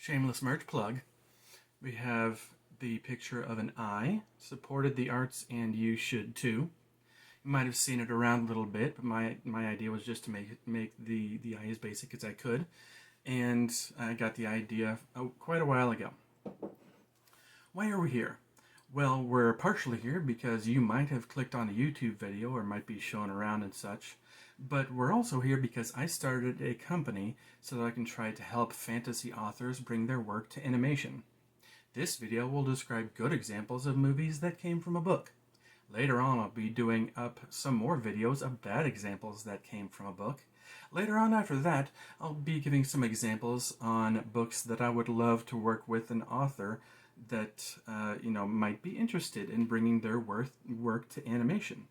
Shameless merch plug. We have the picture of an eye, supported the arts, and you should too. You might have seen it around a little bit, but my idea was just to make the eye as basic as I could, and I got the idea quite a while ago. Why are we here? Well, we're partially here because you might have clicked on a YouTube video or might be shown around and such, but we're also here because I started a company so that I can try to help fantasy authors bring their work to animation. This video will describe good examples of movies that came from a book. Later on, I'll be doing up some more videos of bad examples that came from a book. Later on after that, I'll be giving some examples on books that I would love to work with an author that might be interested in bringing their work to animation.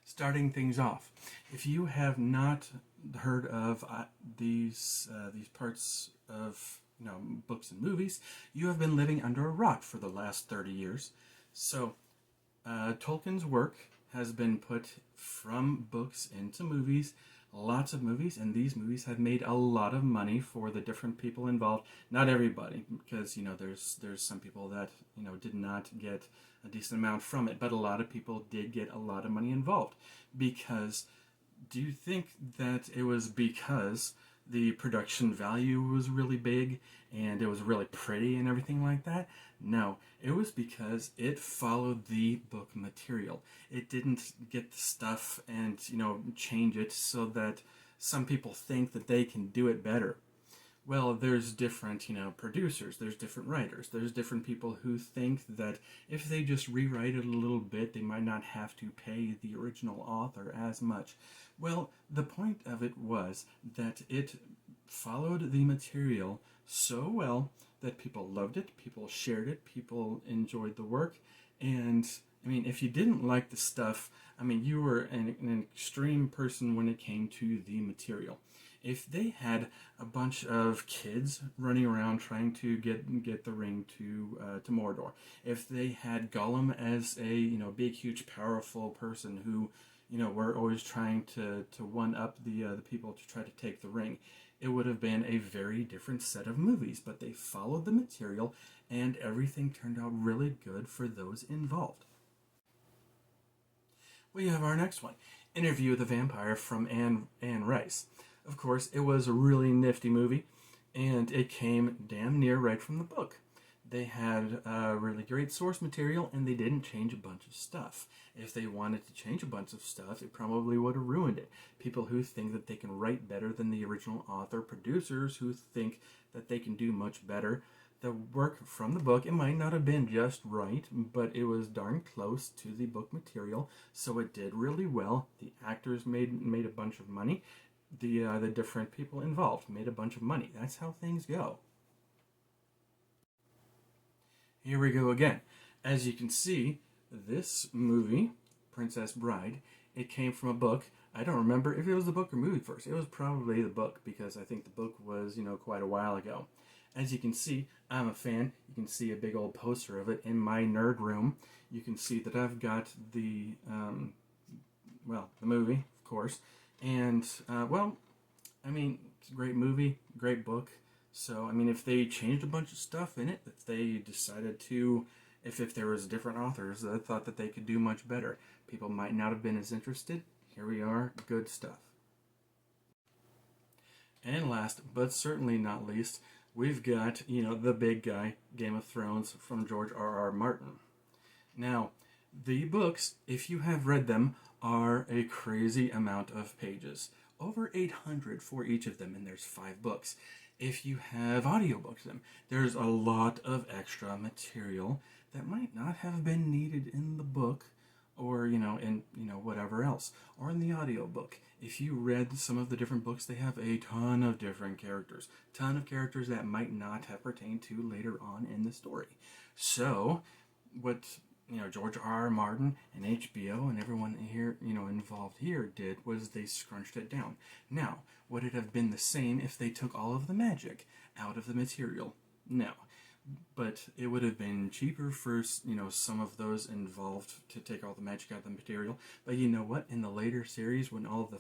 Starting things off, if you have not heard of these parts of books and movies, you have been living under a rock for the last 30 years. So Tolkien's work has been put from books into movies, lots of movies, and these movies have made a lot of money for the different people involved. Not everybody, because there's some people that did not get a decent amount from it, but a lot of people did get a lot of money involved. Because do you think that it was because the production value was really big and it was really pretty and everything like that? No, it was because it followed the book material. It didn't get the stuff and change it so that some people think that they can do it better. Well, there's different producers, there's different writers, there's different people who think that if they just rewrite it a little bit, they might not have to pay the original author as much. Well, the point of it was that it followed the material so well that people loved it, people shared it, people enjoyed the work, and if you didn't like the stuff, you were an extreme person when it came to the material. If they had a bunch of kids running around trying to get the ring to Mordor, if they had Gollum as a big, huge, powerful person who were always trying to one up the people to try to take the ring, it would have been a very different set of movies. But they followed the material, and everything turned out really good for those involved. We have our next one, Interview with the Vampire from Anne Rice. Of course, it was a really nifty movie, and it came damn near right from the book. They had really great source material, and they didn't change a bunch of stuff. If they wanted to change a bunch of stuff, it probably would have ruined it. People who think that they can write better than the original author, producers who think that they can do much better. The work from the book, it might not have been just right, but it was darn close to the book material, so it did really well. The actors made a bunch of money. The different people involved made a bunch of money. That's how things go. Here we go again. As you can see, this movie, Princess Bride, it came from a book. I don't remember if it was the book or movie first. It was probably the book, because I think the book was, quite a while ago. As you can see, I'm a fan. You can see a big old poster of it in my nerd room. You can see that I've got the movie, of course. And, it's a great movie, great book. So, if they changed a bunch of stuff in it, if they decided to, if there was different authors that thought that they could do much better, people might not have been as interested. Here we are, good stuff. And last, but certainly not least, we've got, the big guy, Game of Thrones from George R.R. Martin. Now, the books, if you have read them, are a crazy amount of pages. Over 800 for each of them, and there's 5 books. If you have audiobooks them, there's a lot of extra material that might not have been needed in the book, or whatever else, or in the audiobook. If you read some of the different books, they have a ton of different characters, that might not have pertained to later on in the story. So what George R.R. Martin and HBO and everyone here, involved here did was they scrunched it down. Now, would it have been the same if they took all of the magic out of the material? No. but it would have been cheaper for, some of those involved to take all the magic out of the material. But you know what? In the later series, when all the,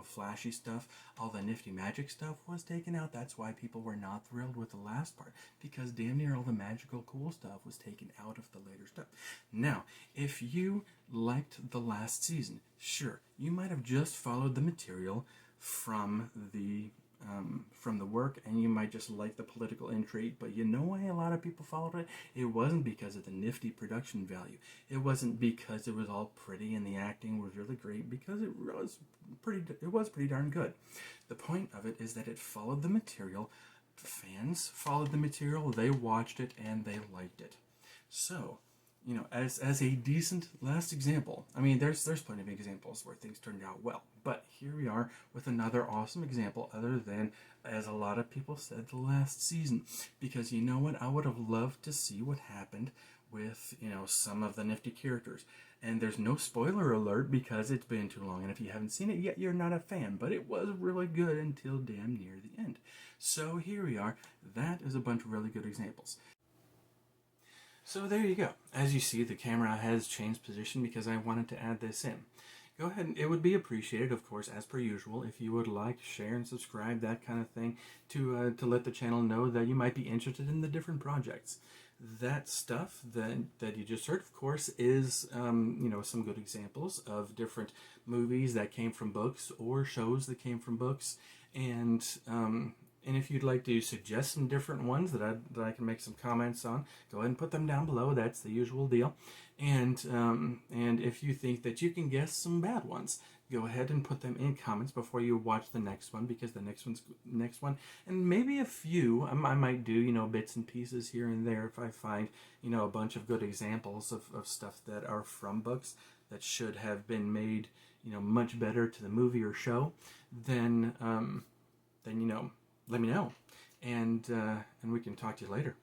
flashy stuff, all the nifty magic stuff was taken out, that's why people were not thrilled with the last part, because damn near all the magical cool stuff was taken out of the later stuff. Now, if you liked the last season, sure, you might have just followed the material from the work, and you might just like the political intrigue. But you know why a lot of people followed it? It wasn't because of the nifty production value. It wasn't because it was all pretty and the acting was really great, because it was pretty darn good. The point of it is that it followed the material. Fans followed the material, they watched it, and they liked it. So, as a decent last example, I mean, there's plenty of examples where things turned out well, but here we are with another awesome example, other than, as a lot of people said, the last season. Because you know what? I would have loved to see what happened with, some of the nifty characters. And there's no spoiler alert because it's been too long, and if you haven't seen it yet, you're not a fan, but it was really good until damn near the end. So here we are. That is a bunch of really good examples. So there you go. As you see, the camera has changed position because I wanted to add this in. Go ahead, and it would be appreciated, of course, as per usual, if you would like, share, and subscribe, that kind of thing, to let the channel know that you might be interested in the different projects. That stuff that you just heard, of course, is some good examples of different movies that came from books or shows that came from books, and if you'd like to suggest some different ones that I can make some comments on, go ahead and put them down below. That's the usual deal. And if you think that you can guess some bad ones, go ahead and put them in comments before you watch the next one, because the next one, and maybe a few, I might do, bits and pieces here and there if I find, a bunch of good examples of stuff that are from books that should have been made, much better to the movie or show. Then let me know, and we can talk to you later.